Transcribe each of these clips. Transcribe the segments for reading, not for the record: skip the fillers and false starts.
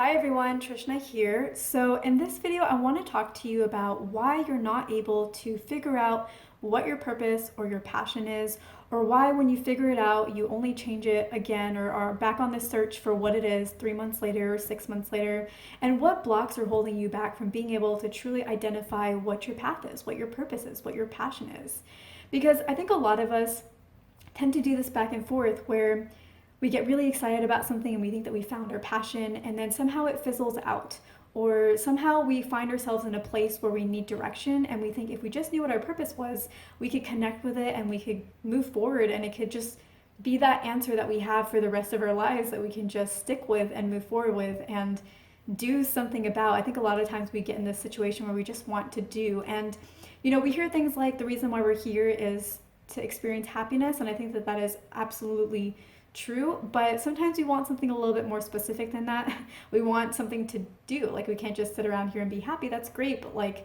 Hi everyone, Trishna here. So in this video, I want to talk to you about why you're not able to figure out what your purpose or your passion is, or why when you figure it out, you only change it again or are back on the search for what it is 3 months later or 6 months later, and what blocks are holding you back from being able to truly identify what your path is, what your purpose is, what your passion is. Because I think a lot of us tend to do this back and forth where we get really excited about something and we think that we found our passion, and then somehow it fizzles out. Or somehow we find ourselves in a place where we need direction and we think if we just knew what our purpose was, we could connect with it and we could move forward and it could just be that answer that we have for the rest of our lives that we can just stick with and move forward with and do something about. I think a lot of times we get in this situation where we just want to do. And, we hear things like the reason why we're here is to experience happiness. And I think that that is absolutely true, but sometimes we want something a little bit more specific than that. We want something to do. Like we can't just sit around here and be happy. That's great, but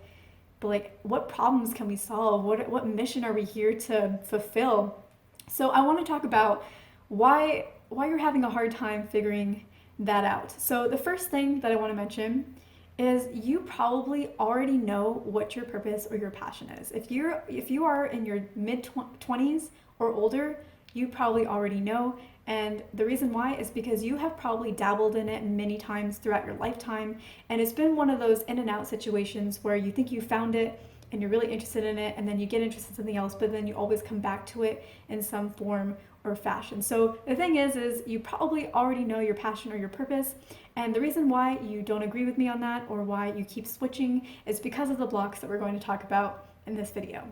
what problems can we solve? What mission are we here to fulfill? So I want to talk about why you're having a hard time figuring that out. So the first thing that I want to mention is you probably already know what your purpose or your passion is. If you are in your mid 20s or older, you probably already know. And the reason why is because you have probably dabbled in it many times throughout your lifetime. And it's been one of those in and out situations where you think you found it and you're really interested in it, and then you get interested in something else, but then you always come back to it in some form or fashion. So the thing is you probably already know your passion or your purpose. And the reason why you don't agree with me on that or why you keep switching is because of the blocks that we're going to talk about in this video.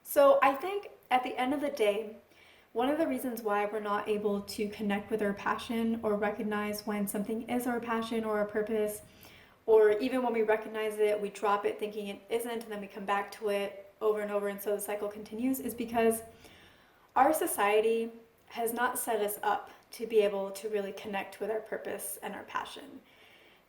So I think at the end of the day, one of the reasons why we're not able to connect with our passion or recognize when something is our passion or our purpose, or even when we recognize it, we drop it thinking it isn't, and then we come back to it over and over, and so the cycle continues, is because our society has not set us up to be able to really connect with our purpose and our passion.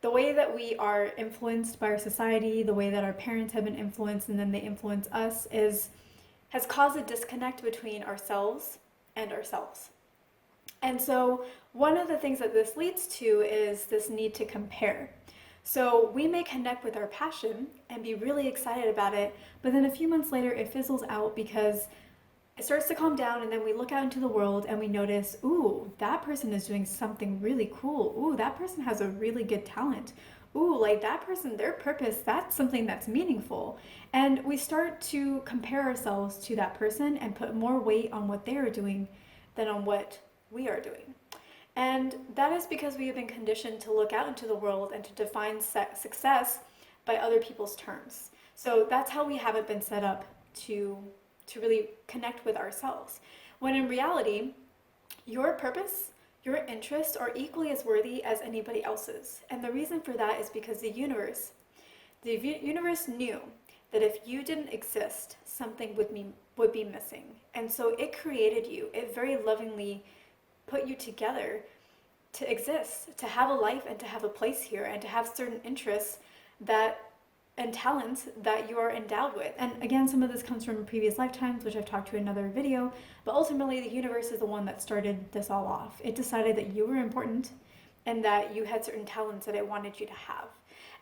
The way that we are influenced by our society, the way that our parents have been influenced and then they influence us has caused a disconnect between ourselves and ourselves. And so one of the things that this leads to is this need to compare. So we may connect with our passion and be really excited about it, but then a few months later it fizzles out because it starts to calm down, and then we look out into the world and we notice, ooh, that person is doing something really cool. Ooh, that person has a really good talent. Ooh, like that person, their purpose, that's something that's meaningful. And we start to compare ourselves to that person and put more weight on what they are doing than on what we are doing. And that is because we have been conditioned to look out into the world and to define success by other people's terms. So that's how we haven't been set up to really connect with ourselves. When in reality, your purpose, your interests are equally as worthy as anybody else's. And the reason for that is because the universe knew that if you didn't exist, something would be missing. And so it created you. It very lovingly put you together to exist, to have a life and to have a place here and to have certain interests and talents that you are endowed with. And again, some of this comes from previous lifetimes, which I've talked to in another video, but ultimately the universe is the one that started this all off. It decided that you were important and that you had certain talents that it wanted you to have.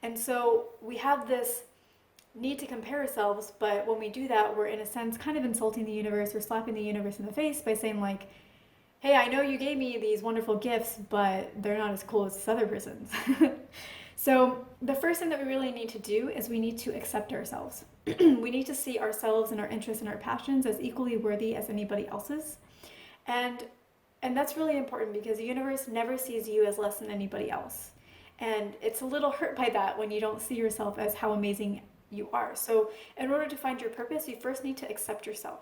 And so we have this need to compare ourselves, but when we do that, we're in a sense kind of insulting the universe or slapping the universe in the face by saying like, hey, I know you gave me these wonderful gifts, but they're not as cool as this other person's. So the first thing that we really need to do is we need to accept ourselves. We need to see ourselves and our interests and our passions as equally worthy as anybody else's. And that's really important because the universe never sees you as less than anybody else. And it's a little hurt by that when you don't see yourself as how amazing you are. So in order to find your purpose, you first need to accept yourself.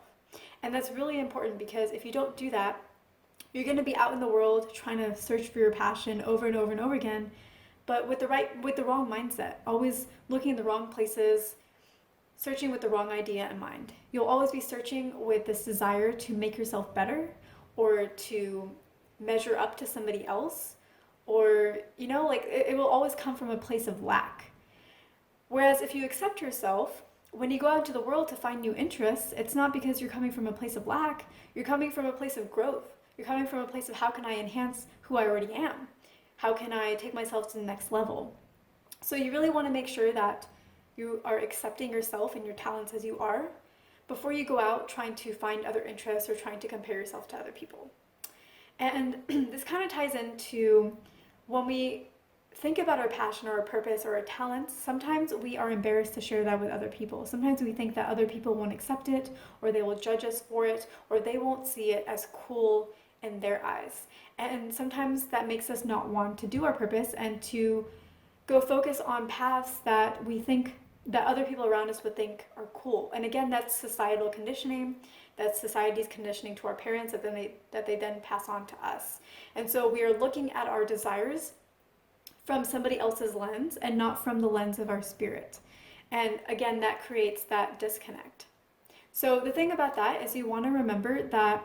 And that's really important because if you don't do that, you're going to be out in the world trying to search for your passion over and over and over again, but with the wrong mindset, always looking in the wrong places, searching with the wrong idea in mind. You'll always be searching with this desire to make yourself better or to measure up to somebody else, or it will always come from a place of lack. Whereas if you accept yourself, when you go out into the world to find new interests, it's not because you're coming from a place of lack, you're coming from a place of growth. You're coming from a place of how can I enhance who I already am? How can I take myself to the next level? So you really want to make sure that you are accepting yourself and your talents as you are before you go out trying to find other interests or trying to compare yourself to other people. And this kind of ties into when we think about our passion or our purpose or our talents, sometimes we are embarrassed to share that with other people. Sometimes we think that other people won't accept it, or they will judge us for it, or they won't see it as cool in their eyes. And sometimes that makes us not want to do our purpose and to go focus on paths that we think that other people around us would think are cool. And again, that's societal conditioning. That's society's conditioning to our parents that they then pass on to us. And so we are looking at our desires from somebody else's lens and not from the lens of our spirit. And again, that creates that disconnect. So the thing about that is you want to remember that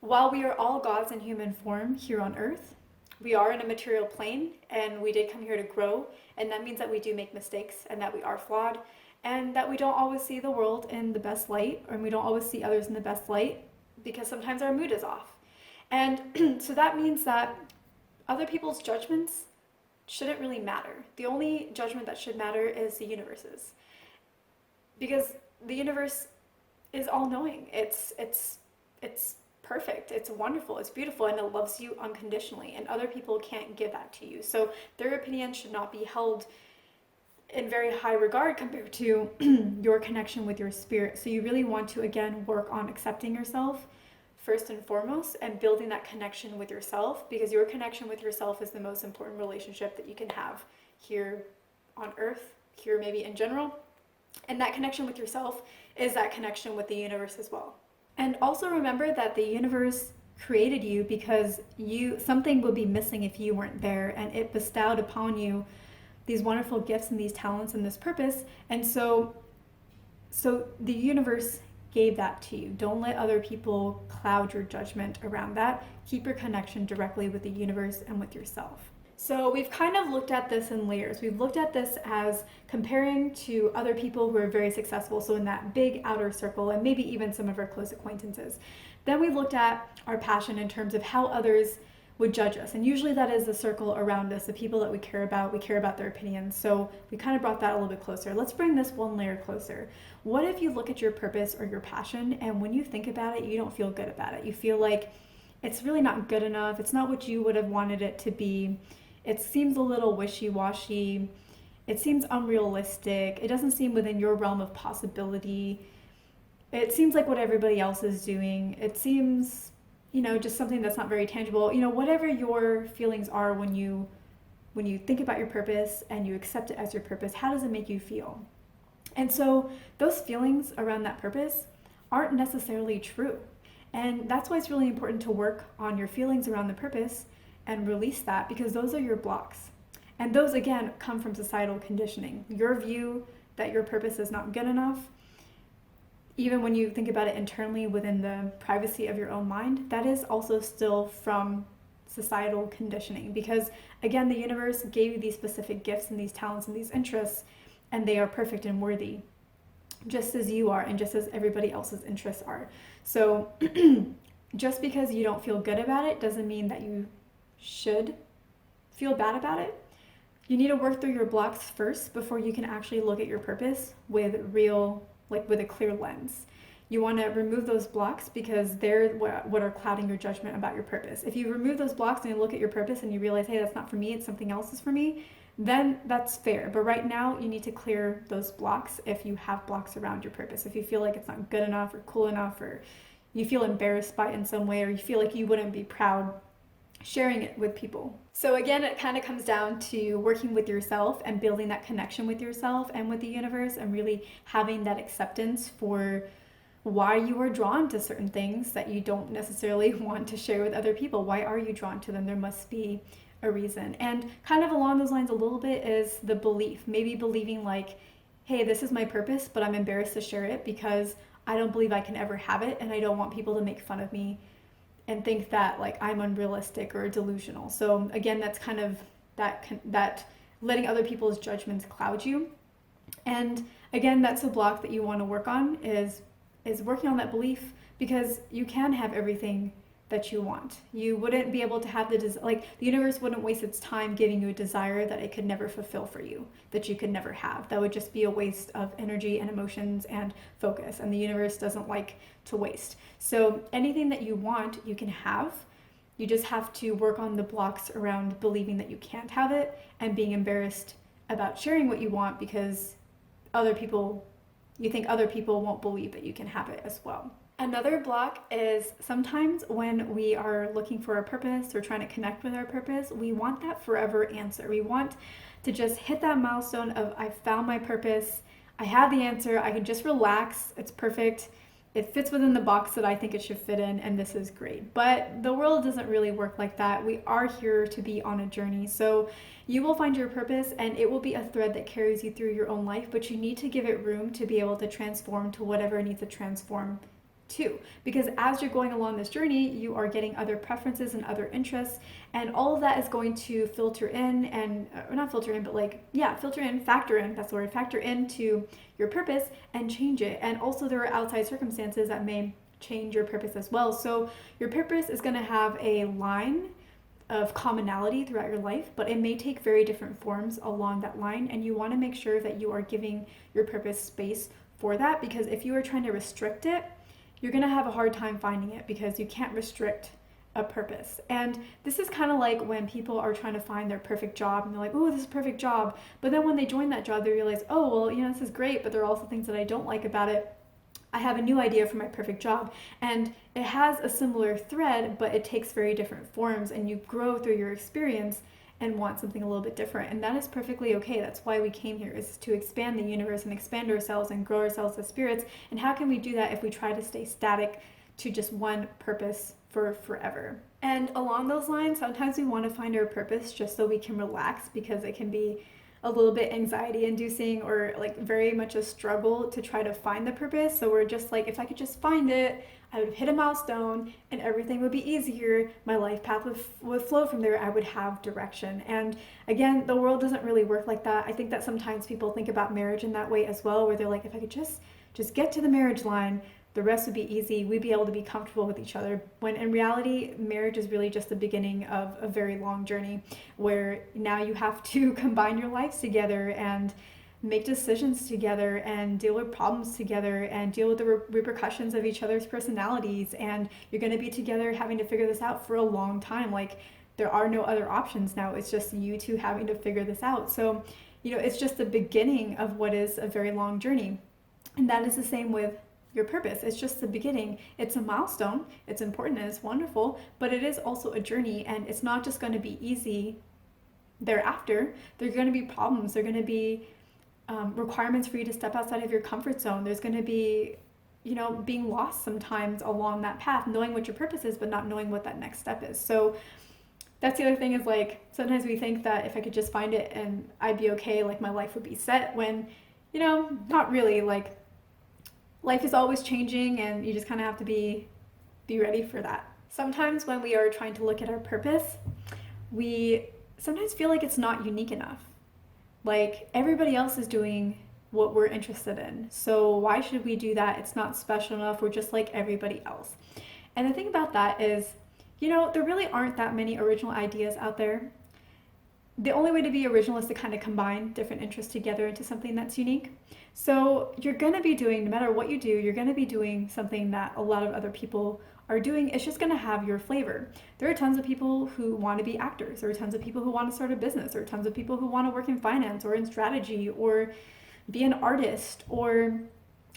while we are all gods in human form here on earth, we are in a material plane and we did come here to grow, and that means that we do make mistakes and that we are flawed and that we don't always see the world in the best light, or we don't always see others in the best light because sometimes our mood is off. And so that means that other people's judgments shouldn't really matter. The only judgment that should matter is the universe's, because the universe is all-knowing. It's perfect, it's wonderful, it's beautiful, and it loves you unconditionally, and other people can't give that to you. So their opinion should not be held in very high regard compared to your connection with your spirit. So you really want to, again, work on accepting yourself first and foremost and building that connection with yourself, because your connection with yourself is the most important relationship that you can have here on earth, here maybe in general. And that connection with yourself is that connection with the universe as well. And also remember that the universe created you because something would be missing if you weren't there, and it bestowed upon you these wonderful gifts and these talents and this purpose. And so the universe gave that to you. Don't let other people cloud your judgment around that. Keep your connection directly with the universe and with yourself. So we've kind of looked at this in layers. We've looked at this as comparing to other people who are very successful, so in that big outer circle, and maybe even some of our close acquaintances. Then we looked at our passion in terms of how others would judge us, and usually that is the circle around us, the people that we care about their opinions. So we kind of brought that a little bit closer. Let's bring this one layer closer. What if you look at your purpose or your passion, and when you think about it, you don't feel good about it? You feel like it's really not good enough. It's not what you would have wanted it to be. It seems a little wishy-washy. It seems unrealistic. It doesn't seem within your realm of possibility. It seems like what everybody else is doing. It seems, just something that's not very tangible. Whatever your feelings are when you think about your purpose and you accept it as your purpose, how does it make you feel? And so those feelings around that purpose aren't necessarily true. And that's why it's really important to work on your feelings around the purpose and release that, because those are your blocks. And those, again, come from societal conditioning. Your view that your purpose is not good enough, even when you think about it internally within the privacy of your own mind, that is also still from societal conditioning. Because, again, the universe gave you these specific gifts and these talents and these interests, and they are perfect and worthy, just as you are and just as everybody else's interests are. So just because you don't feel good about it doesn't mean that you should feel bad about it. You need to work through your blocks first before you can actually look at your purpose with a clear lens. You want to remove those blocks because they're what are clouding your judgment about your purpose. If you remove those blocks and you look at your purpose and you realize, hey, that's not for me, it's something else is for me, then that's fair. But right now, you need to clear those blocks if you have blocks around your purpose. If you feel like it's not good enough or cool enough, or you feel embarrassed by it in some way, or you feel like you wouldn't be proud sharing it with people. So again, it kind of comes down to working with yourself and building that connection with yourself and with the universe, and really having that acceptance for why you are drawn to certain things that you don't necessarily want to share with other people. Why are you drawn to them? There must be a reason. And kind of along those lines a little bit is the belief. Maybe believing like, hey, this is my purpose, but I'm embarrassed to share it because I don't believe I can ever have it, and I don't want people to make fun of me and think that like I'm unrealistic or delusional. So again, that's kind of that letting other people's judgments cloud you. And again, that's a block that you want to work on is working on that belief, because you can have everything that you want. You wouldn't be able to have the universe wouldn't waste its time giving you a desire that it could never fulfill for you, that you could never have. That would just be a waste of energy and emotions and focus, and the universe doesn't like to waste. So anything that you want, you can have. You just have to work on the blocks around believing that you can't have it and being embarrassed about sharing what you want because you think other people won't believe that you can have it as well. Another block is sometimes when we are looking for a purpose or trying to connect with our purpose, we want that forever answer. We want to just hit that milestone of I found my purpose, I have the answer, I can just relax, it's perfect, it fits within the box that I think it should fit in, and this is great. But the world doesn't really work like that. We are here to be on a journey. So you will find your purpose and it will be a thread that carries you through your own life, but you need to give it room to be able to transform to whatever it needs to transform too, because as you're going along this journey, you are getting other preferences and other interests, and all of that is going to filter in and or not filter in, but factor in, that's the word, factor into your purpose and change it. And also there are outside circumstances that may change your purpose as well. So your purpose is going to have a line of commonality throughout your life, but it may take very different forms along that line, and you want to make sure that you are giving your purpose space for that, because if you are trying to restrict it, you're going to have a hard time finding it, because you can't restrict a purpose. And this is kind of like when people are trying to find their perfect job and they're like, oh, this is a perfect job. But then when they join that job, they realize, oh, well, this is great, but there are also things that I don't like about it. I have a new idea for my perfect job. And it has a similar thread, but it takes very different forms, and you grow through your experience and want something a little bit different. And that is perfectly okay. That's why we came here, is to expand the universe and expand ourselves and grow ourselves as spirits. And how can we do that if we try to stay static to just one purpose for forever? And along those lines, sometimes we want to find our purpose just so we can relax, because it can be a little bit anxiety inducing or like very much a struggle to try to find the purpose. So we're just like, if I could just find it, I would hit a milestone and everything would be easier. My life path would flow from there. I would have direction. And again, the world doesn't really work like that. I think that sometimes people think about marriage in that way as well, where they're like, if I could just get to the marriage line, the rest would be easy. We'd be able to be comfortable with each other. When in reality, marriage is really just the beginning of a very long journey, where now you have to combine your lives together and make decisions together and deal with problems together and deal with the repercussions of each other's personalities. And you're going to be together having to figure this out for a long time. Like, there are no other options now. It's just you two having to figure this out. So, it's just the beginning of what is a very long journey. And that is the same with your purpose. It's just the beginning. It's a milestone. It's important and it's wonderful, but it is also a journey, and it's not just going to be easy thereafter. There are going to be problems. There are going to be requirements for you to step outside of your comfort zone. There's going to be, being lost sometimes along that path, knowing what your purpose is, but not knowing what that next step is. So that's the other thing, is like, sometimes we think that if I could just find it and I'd be okay, like my life would be set, when, not really. Like, life is always changing, and you just kind of have to be ready for that. Sometimes when we are trying to look at our purpose, we sometimes feel like it's not unique enough. Like, everybody else is doing what we're interested in, so why should we do that? It's not special enough. We're just like everybody else. And the thing about that is, there really aren't that many original ideas out there. The only way to be original is to kind of combine different interests together into something that's unique. So you're going to be doing, no matter what you do, you're going to be doing something that a lot of other people are doing. It's just going to have your flavor. There are tons of people who want to be actors. There are tons of people who want to start a business. There are tons of people who want to work in finance or in strategy or be an artist or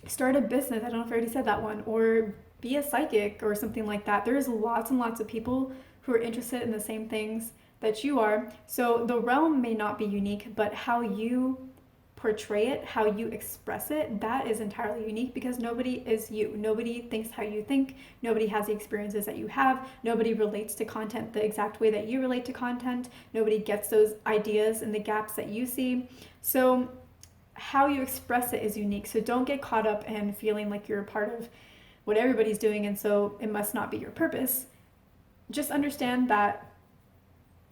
start a business. I don't know if I already said that one. Or be a psychic or something like that. There's lots and lots of people who are interested in the same things that you are. So the realm may not be unique, but how you portray it, how you express it, that is entirely unique, because nobody is you. Nobody thinks how you think. Nobody has the experiences that you have. Nobody relates to content the exact way that you relate to content. Nobody gets those ideas and the gaps that you see. So how you express it is unique. So don't get caught up in feeling like you're a part of what everybody's doing and so it must not be your purpose. Just understand that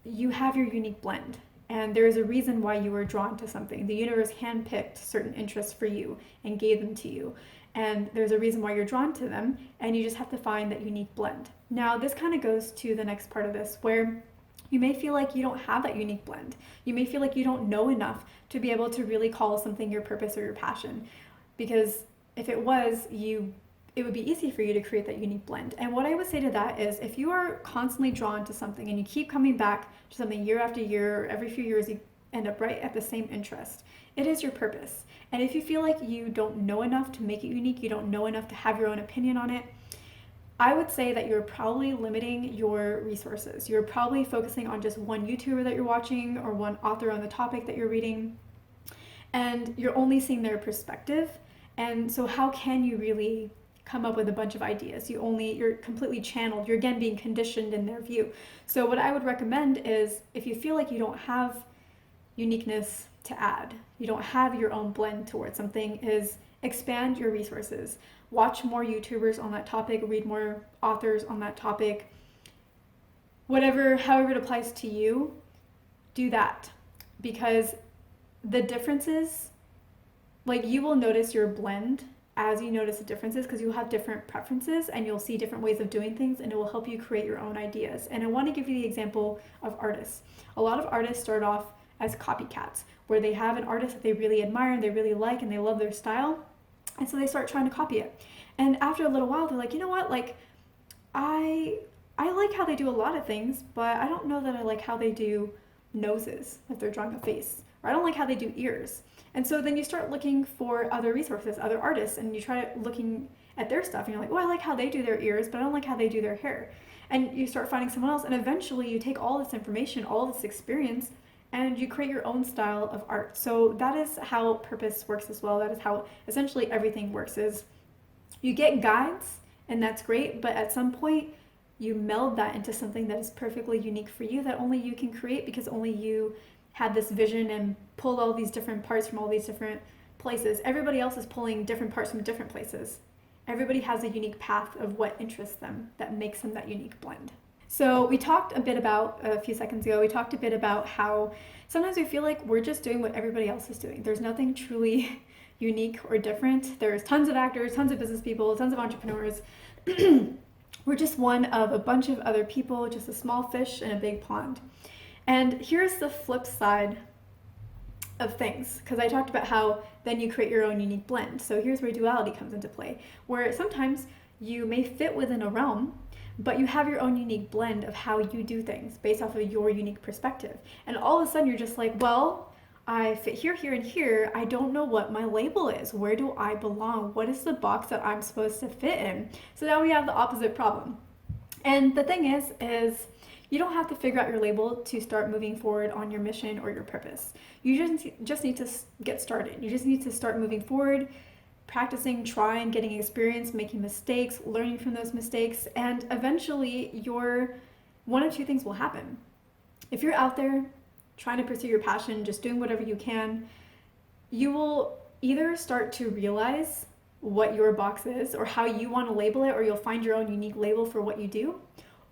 you have your unique blend, and there is a reason why you were drawn to something. The universe handpicked certain interests for you and gave them to you. and there's a reason why you're drawn to them, and you just have to find that unique blend. Now, this kind of goes to the next part of this, where you may feel like you don't have that unique blend. You may feel like you don't know enough to be able to really call something your purpose or your passion, because if it was, it would be easy for you to create that unique blend. And what I would say to that is, if you are constantly drawn to something and you keep coming back to something year after year, or every few years you end up right at the same interest, it is your purpose. And if you feel like you don't know enough to make it unique, you don't know enough to have your own opinion on it, I would say that you're probably limiting your resources. You're probably focusing on just one YouTuber that you're watching or one author on the topic that you're reading, and you're only seeing their perspective. And so how can you really come up with a bunch of ideas? You're completely channeled. You're again being conditioned in their view. So what I would recommend is, if you feel like you don't have uniqueness to add, you don't have your own blend towards something, is expand your resources. Watch more YouTubers on that topic, read more authors on that topic. However it applies to you, do that. Because the differences, like, you will notice your blend as you notice the differences, because you'll have different preferences and you'll see different ways of doing things, and it will help you create your own ideas. And I want to give you the example of artists. A lot of artists start off as copycats, where they have an artist that they really admire and they really like and they love their style, and so they start trying to copy it. And after a little while, they're like, you know what, like, I like how they do a lot of things, but I don't know that I like how they do noses if they're drawing a face, or I don't like how they do ears. And so then you start looking for other resources, other artists, and you try looking at their stuff, and you're like, oh, I like how they do their ears, but I don't like how they do their hair. And you start finding someone else, and eventually you take all this information, all this experience, and you create your own style of art. So that is how purpose works as well. That is how essentially everything works, is you get guides, and that's great, but at some point you meld that into something that is perfectly unique for you, that only you can create, because only you had this vision and pulled all these different parts from all these different places. Everybody else is pulling different parts from different places. Everybody has a unique path of what interests them that makes them that unique blend. So we talked a bit about, a few seconds ago, we talked a bit about how sometimes we feel like we're just doing what everybody else is doing. There's nothing truly unique or different. There's tons of actors, tons of business people, tons of entrepreneurs. We're just one of a bunch of other people, just a small fish in a big pond. And here's the flip side of things, because I talked about how then you create your own unique blend. So here's where duality comes into play, where sometimes you may fit within a realm, but you have your own unique blend of how you do things based off of your unique perspective. And all of a sudden you're just like, well, I fit here, here, and here. I don't know what my label is. Where do I belong? What is the box that I'm supposed to fit in? So now we have the opposite problem. And the thing is you don't have to figure out your label to start moving forward on your mission or your purpose. You just need to get started. You just need to start moving forward, practicing, trying, getting experience, making mistakes, learning from those mistakes, and eventually one of two things will happen. If you're out there trying to pursue your passion, just doing whatever you can, you will either start to realize what your box is or how you want to label it, or you'll find your own unique label for what you do,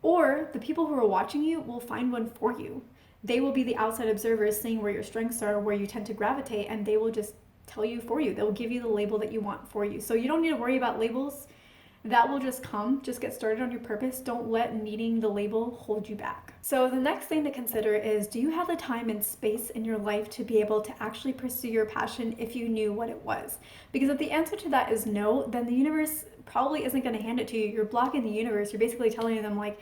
or the people who are watching you will find one for you. They will be the outside observers, seeing where your strengths are, where you tend to gravitate, and they will just tell you for you. They'll give you the label that you want for you. So you don't need to worry about labels. That will just come. Just get started on your purpose. Don't let needing the label hold you back. So the next thing to consider is, do you have the time and space in your life to be able to actually pursue your passion if you knew what it was? Because if the answer to that is no, then the universe probably isn't going to hand it to you. You're blocking the universe. You're basically telling them, like,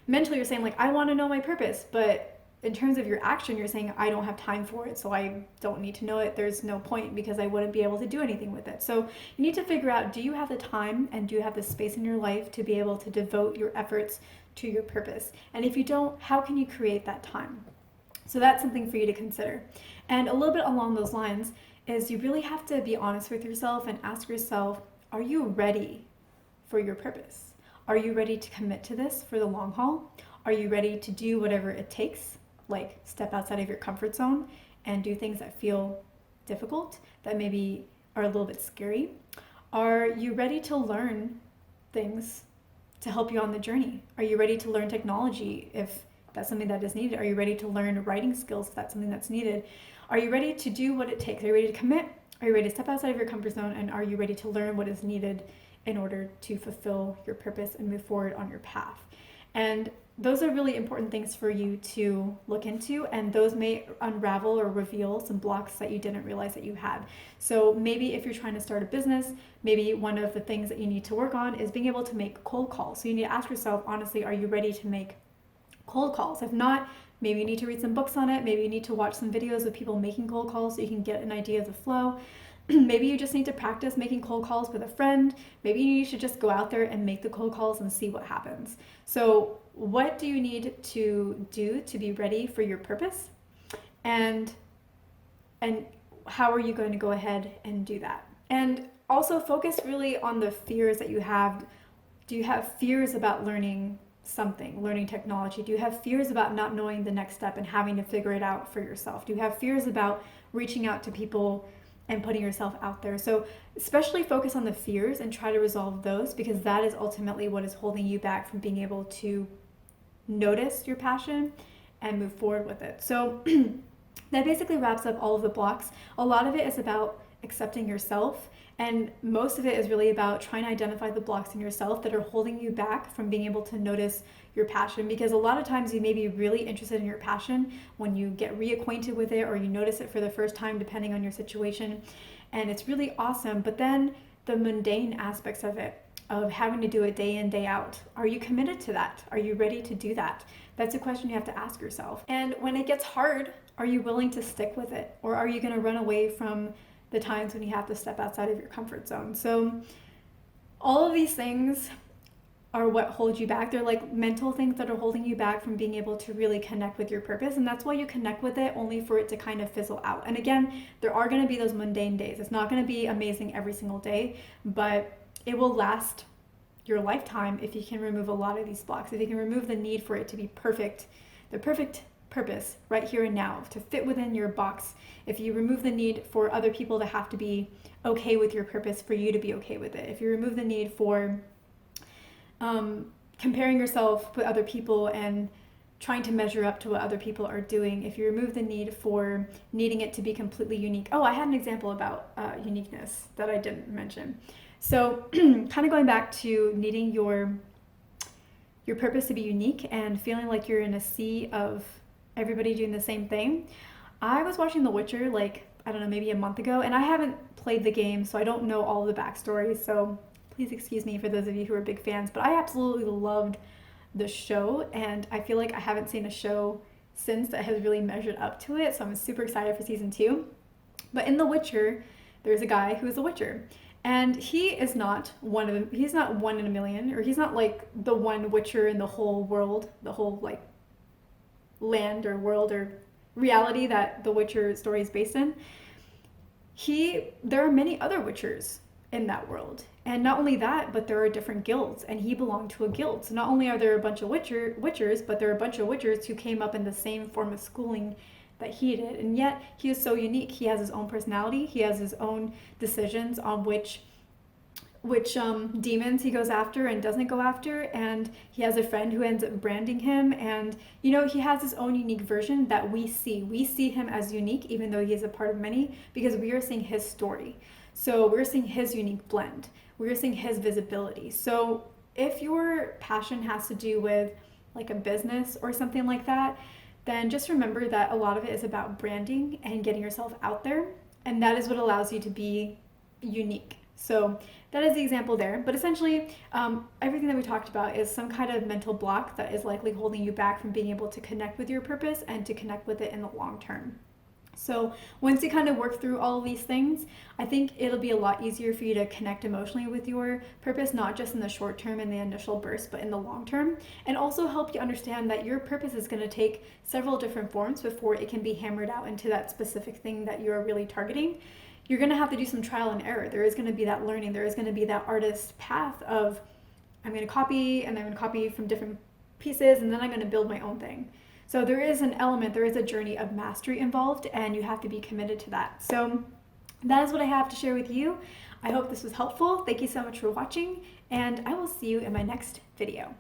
mentally you're saying, like, I want to know my purpose, but in terms of your action, you're saying, I don't have time for it, so I don't need to know it. There's no point, because I wouldn't be able to do anything with it. So you need to figure out, do you have the time and do you have the space in your life to be able to devote your efforts to your purpose? And if you don't, how can you create that time? So that's something for you to consider. And a little bit along those lines is, you really have to be honest with yourself and ask yourself, are you ready for your purpose? Are you ready to commit to this for the long haul? Are you ready to do whatever it takes? Like, step outside of your comfort zone and do things that feel difficult, that maybe are a little bit scary? Are you ready to learn things to help you on the journey? Are you ready to learn technology if that's something that is needed? Are you ready to learn writing skills if that's something that's needed? Are you ready to do what it takes? Are you ready to commit? Are you ready to step outside of your comfort zone, and are you ready to learn what is needed in order to fulfill your purpose and move forward on your path? And those are really important things for you to look into, and those may unravel or reveal some blocks that you didn't realize that you had. So maybe if you're trying to start a business, maybe one of the things that you need to work on is being able to make cold calls. So you need to ask yourself, honestly, are you ready to make cold calls? If not, maybe you need to read some books on it. Maybe you need to watch some videos of people making cold calls so you can get an idea of the flow. Maybe you just need to practice making cold calls with a friend. Maybe you should just go out there and make the cold calls and see what happens. So what do you need to do to be ready for your purpose? And how are you going to go ahead and do that? And also focus really on the fears that you have. Do you have fears about learning something, learning technology? Do you have fears about not knowing the next step and having to figure it out for yourself? Do you have fears about reaching out to people and putting yourself out there? So especially focus on the fears and try to resolve those, because that is ultimately what is holding you back from being able to notice your passion and move forward with it. So that basically wraps up all of the blocks. A lot of it is about accepting yourself, and most of it is really about trying to identify the blocks in yourself that are holding you back from being able to notice your passion. Because a lot of times you may be really interested in your passion when you get reacquainted with it or you notice it for the first time, depending on your situation, and it's really awesome. But then the mundane aspects of it, of having to do it day in, day out, are you committed to that? Are you ready to do that? That's a question you have to ask yourself. And when it gets hard, are you willing to stick with it? Or are you going to run away from the times when you have to step outside of your comfort zone? So all of these things are what hold you back. They're like mental things that are holding you back from being able to really connect with your purpose. And that's why you connect with it, only for it to kind of fizzle out. And again, there are going to be those mundane days. It's not going to be amazing every single day, but it will last your lifetime if you can remove a lot of these blocks. If you can remove the need for it to be perfect, the perfect purpose right here and now, to fit within your box. If you remove the need for other people to have to be okay with your purpose for you to be okay with it. If you remove the need for comparing yourself with other people and trying to measure up to what other people are doing. If you remove the need for needing it to be completely unique. Oh, I had an example about uniqueness that I didn't mention. So kind of going back to needing your purpose to be unique and feeling like you're in a sea of everybody doing the same thing. I was watching The Witcher, like, I don't know, maybe a month ago, and I haven't played the game, so I don't know all the backstory, so please excuse me for those of you who are big fans, but I absolutely loved the show, and I feel like I haven't seen a show since that has really measured up to it, so I'm super excited for season 2. But in The Witcher, there's a guy who is a Witcher, and he's not one in a million, or he's not like the one Witcher in the whole world, the whole like land or world or reality that the Witcher story is based in. There are many other Witchers in that world, and not only that, but there are different guilds, and he belonged to a guild. So not only are there a bunch of Witchers, but there are a bunch of Witchers who came up in the same form of schooling that he did, and yet he is so unique. He has his own personality, he has his own decisions on which demons he goes after and doesn't go after, and he has a friend who ends up branding him, and he has his own unique version that we see him as unique, even though he is a part of many, because we are seeing his story. So we're seeing his unique blend, we're seeing his visibility. So if your passion has to do with like a business or something like that, then just remember that a lot of it is about branding and getting yourself out there, and that is what allows you to be unique. So that is the example there. But essentially, everything that we talked about is some kind of mental block that is likely holding you back from being able to connect with your purpose and to connect with it in the long term. So once you kind of work through all of these things, I think it'll be a lot easier for you to connect emotionally with your purpose, not just in the short term and the initial burst, but in the long term, and also help you understand that your purpose is going to take several different forms before it can be hammered out into that specific thing that you're really targeting. You're going to have to do some trial and error. There is going to be that learning. There is going to be that artist path of, I'm going to copy, and I'm going to copy from different pieces, and then I'm going to build my own thing. So there is an element, there is a journey of mastery involved, and you have to be committed to that. So that is what I have to share with you. I hope this was helpful. Thank you so much for watching, and I will see you in my next video.